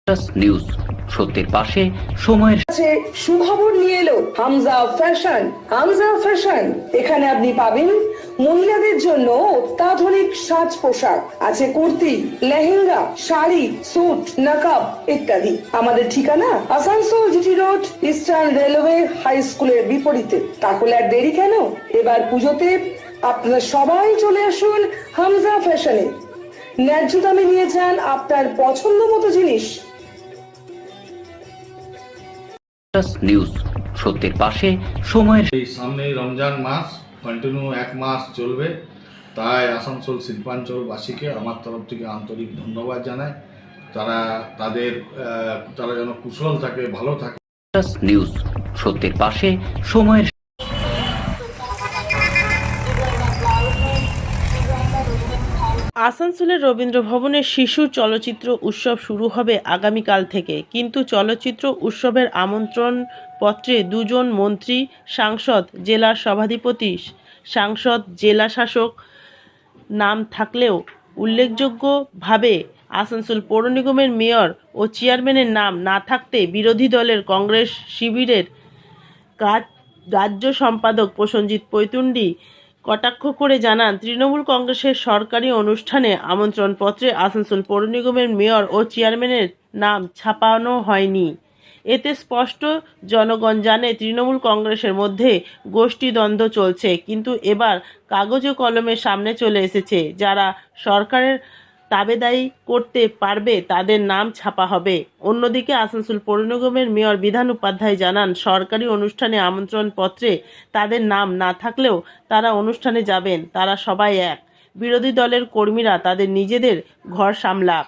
News সত্যের পাশে সময়ের কাছে সুখবর নিয়ে এলো হামজা ফ্যাশন। হামজা ফ্যাশন, এখানে আপনি পাবেন মহিলাদের জন্য অত্যাধুনিক সাজ পোশাক, আছে কুর্তি, লেহেঙ্গা, শাড়ি, স্যুট, নকাব ইত্যাদি। আমাদের ঠিকানা Asansol GT road, eastern railway high স্কুলের বিপরীতে। তাহলে আর দেরি কেন, এবার পুজোতে আপনারা সবাই চলে আসুন হামজা ফ্যাশনে। ন্যায্য দামে নিয়ে যান আপনার পছন্দ মতো জিনিস। নিউজ সত্যের পাশে সময়ের এই সামনেই রমজান মাস, কন্টিনিউ এক মাস চলবে, তাই আসানসোল শিল্পাঞ্চলবাসীকে আমার তরফ থেকে আন্তরিক ধন্যবাদ জানাই। তারা যেন কুশল থাকে, ভালো থাকে। নিউজ সত্যের পাশে সময়ের আসানসোলের রবীন্দ্র ভবনের শিশু চলচ্চিত্র উৎসব শুরু হবে আগামীকাল থেকে, কিন্তু চলচ্চিত্র উৎসবের আমন্ত্রণ পত্রে দুজন মন্ত্রী, সাংসদ, জেলার সভাধিপতি, সাংসদ, জেলা শাসক নাম থাকলেও উল্লেখযোগ্যভাবে আসানসোল পৌর নিগমের মেয়র ও চেয়ারম্যানের নাম না থাকতে বিরোধী দলের কংগ্রেস শিবিরের রাজ্য সম্পাদক প্রসেনজিৎ পৈতুন্ডি কটাক্ষ করে জানান, তৃণমূল কংগ্রেসের সরকারি অনুষ্ঠানে আমন্ত্রণপত্রে আসানসোল পৌর নিগমের মেয়র ও চেয়ারম্যানের নাম ছাপানো হয়নি। এতে স্পষ্ট জনগণ জানে তৃণমূল কংগ্রেসের মধ্যে গোষ্ঠীদ্বন্দ্ব চলছে, কিন্তু এবার কাগজে কলমে সামনে চলে এসেছে। যারা সরকারের দাবেদারি করতে পারবে তাদের নাম ছাপা হবে। অন্যদিকে আসানসোল পৌর নিগমের মেয়র বিধান উপাধ্যায় জানান, সরকারি অনুষ্ঠানে আমন্ত্রণপত্রে তাদের নাম না থাকলেও তারা অনুষ্ঠানে যাবেন, তারা সবাই এক। বিরোধী দলের কর্মীরা তাদের নিজেদের ঘর সামলাক।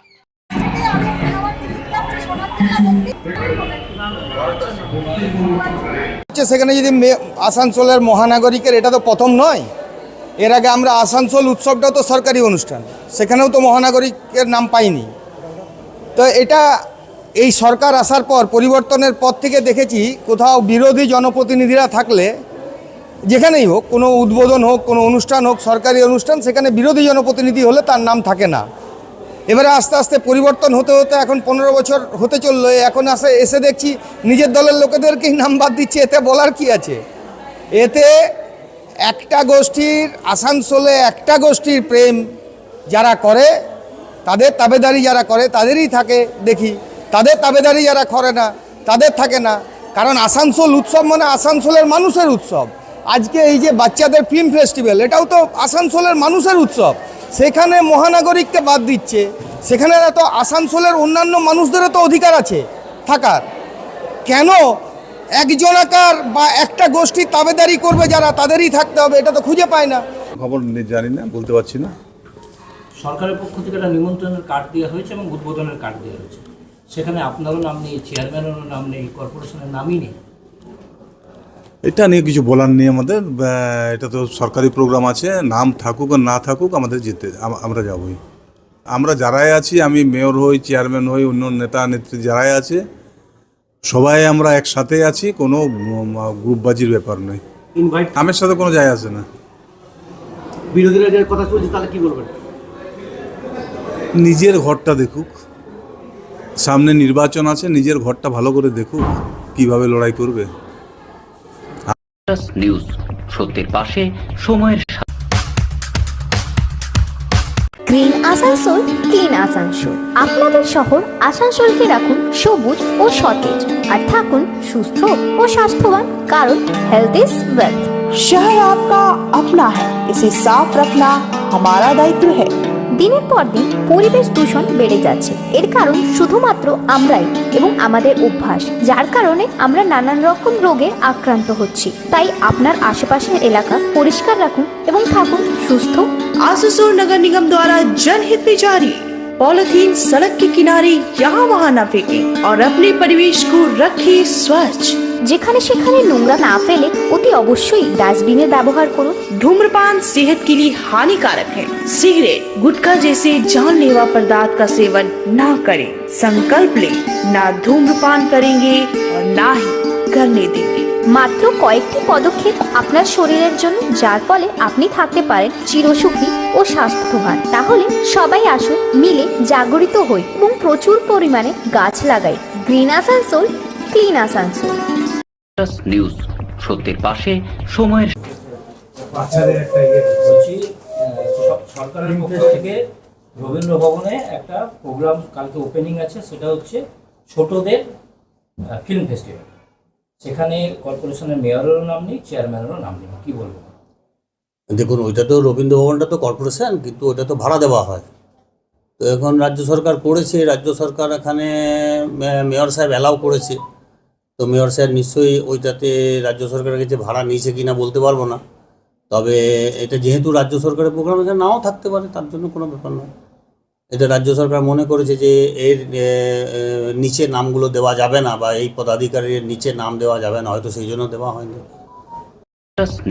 সেখানে যদি আসানসোলের মহানাগরিকের এটা তো প্রথম নয়, এর আগে আমরা আসানসোল উৎসবটাও তো সরকারি অনুষ্ঠান, সেখানেও তো মহানাগরিকের নাম পাইনি। তো এটা এই সরকার আসার পর, পরিবর্তনের পর থেকে দেখেছি কোথাও বিরোধী জনপ্রতিনিধিরা থাকলে, যেখানেই হোক, কোনো উদ্বোধন হোক, কোনো অনুষ্ঠান হোক, সরকারি অনুষ্ঠান, সেখানে বিরোধী জনপ্রতিনিধি হলে তার নাম থাকে না। এবারে আস্তে আস্তে পরিবর্তন হতে হতে এখন 15 বছর হতে চললো, এখন এসে দেখছি নিজের দলের লোকেদেরকেই নাম বাদ দিচ্ছে। এতে বলার কি আছে? এতে একটা গোষ্ঠীর, আসানসোলে একটা গোষ্ঠীর প্রেম যারা করে, তাদের তাবেদারি যারা করে তাদেরই থাকে দেখি, তাদের তাবেদারি যারা করে না তাদের থাকে না। কারণ আসানসোল উৎসব মানে আসানসোলের মানুষের উৎসব। আজকে এই যে বাচ্চাদের ফিল্ম ফেস্টিভ্যাল, এটাও তো আসানসোলের মানুষের উৎসব, সেখানে মহানাগরিককে বাদ দিচ্ছে। সেখানে তো আসানসোলের অন্যান্য মানুষদেরও তো অধিকার আছে থাকার, কেন একজনাকার বা একটা গোষ্ঠী তাবেদারি করবে যারা, তাদেরই থাকতে হবে? এটা তো খুঁজে পায় না। খবর জানি না, বলতে পারছি না। সরকারের পক্ষ থেকে একটা নিমন্ত্রণের কার্ড দেওয়া হয়েছে এবং উদ্বোধনের কার্ড দেওয়া হয়েছে, সেখানে আপনারও নাম নেই, চেয়ারম্যানেরও নাম নেই, কর্পোরেশনের নামই নেই। এটা নিয়ে কিছু বলার নেই আমাদের। এটা তো সরকারি প্রোগ্রাম আছে, নাম থাকুক আর না থাকুক আমাদের আমরা যাবই। আমরা যারাই আছি, আমি মেয়র হই, চেয়ারম্যান হই, অন্য নেতা নেত্রী যারাই আছে, সবাই আমরা একসাথে আছি, কোনো গ্রুপবাজির ব্যাপার নয়। আমার সাথে কোনো যায় আসে না। বিরোধীরা যে কথা চলছে তাহলে কি বলবেন? নিজের ঘরটা দেখুক, সামনে নির্বাচন আছে, নিজের ঘরটা ভালো করে দেখুক, কিভাবে লড়াই করবে। নিউজ সত্যের পাশে সময়ের গ্রিন আসানসোল, ক্লিন আসানসোল। আপনাদের শহর আসানসোলকে রাখুন সবুজ ও সতেজ, আর থাকুন সুস্থ ও স্বাস্থ্যবান, কারণ হেলথ ইজ ওয়েলথ। शहर आपका अपना है, इसे साफ रखना हमारा दायित्व है। দিনের পর দিন পরিবেশ দূষণ বেড়ে যাচ্ছে, এর কারণ শুধুমাত্র আমরাই এবং আমাদের অভ্যাস, যার কারণে আমরা নানান রকম রোগে আক্রান্ত হচ্ছি। তাই আপনার আশেপাশের এলাকা পরিষ্কার রাখুন এবং থাকুন সুস্থ। आसनसोल नगर निगम द्वारा जनहित में जारी। पॉलिथीन सड़क के किनारे यहाँ वहाँ न फेंकें और अपने परिवेश को रखें स्वच्छ। যেখানে সেখানে নোংরা না ফেলে অতি অবশ্যই ডাস্টবিনের ব্যবহার করুন। धूम्रपान सेहत के लिए हानिकारक है। सिगरेट, गुटखा जैसे जानलेवा पदार्थ का सेवन न करें। संकल्प लें, ना धूम्रपान करेंगे और ना ही करने देंगे। মাত্র কয়েকটি পদক্ষেপ আপনার শরীরের জন্য, যার ফলে আপনি থাকতে পারেন চিরসুখী ও স্বাস্থ্যবান। তাহলে সবাই আসুন, মিলে জাগরিত হই এবং প্রচুর পরিমাণে গাছ লাগাই। Green Asansol, clean Asansol. News, সত্যের পাশে সময়ের বলছি সরকারের পক্ষ থেকে রবীন্দ্র ভবনে একটা প্রোগ্রাম কালকে ওপেনিং আছে, সেটা হচ্ছে ছোটদের ফিল্ম ফেস্টিভ্যাল। সেখানে কর্পোরেশনের মেয়রেরও নাম নেই, চেয়ারম্যানেরও নাম নেই, কি বলবো? দেখুন, ওইটা তো রবীন্দ্র ভবনটা তো কর্পোরেশন, কিন্তু ওটা তো ভাড়া দেওয়া হয়। তো এখন রাজ্য সরকার করেছে, রাজ্য সরকার এখানে মেয়র সাহেব অ্যালাউ করেছে। তো মেয়র সাহেব নিশ্চয়ই ওইটাতে রাজ্য সরকারের কাছে ভাড়া নিয়েছে কিনা বলতে পারবো না, তবে এটা যেহেতু রাজ্য সরকারের প্রোগ্রাম, এটা নাও থাকতে পারে, তার জন্য কোনো ব্যাপার নয়। এটা রাজ্য সরকার মনে করেছে যে এর নিচে নামগুলো দেওয়া যাবে না, বা এই পদাধিকারীর নিচে নাম দেওয়া যাবে না, হয়তো সেই জন্য দেওয়া হয়নি।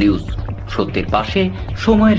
নিউজ, সত্যের পাশে সময়ের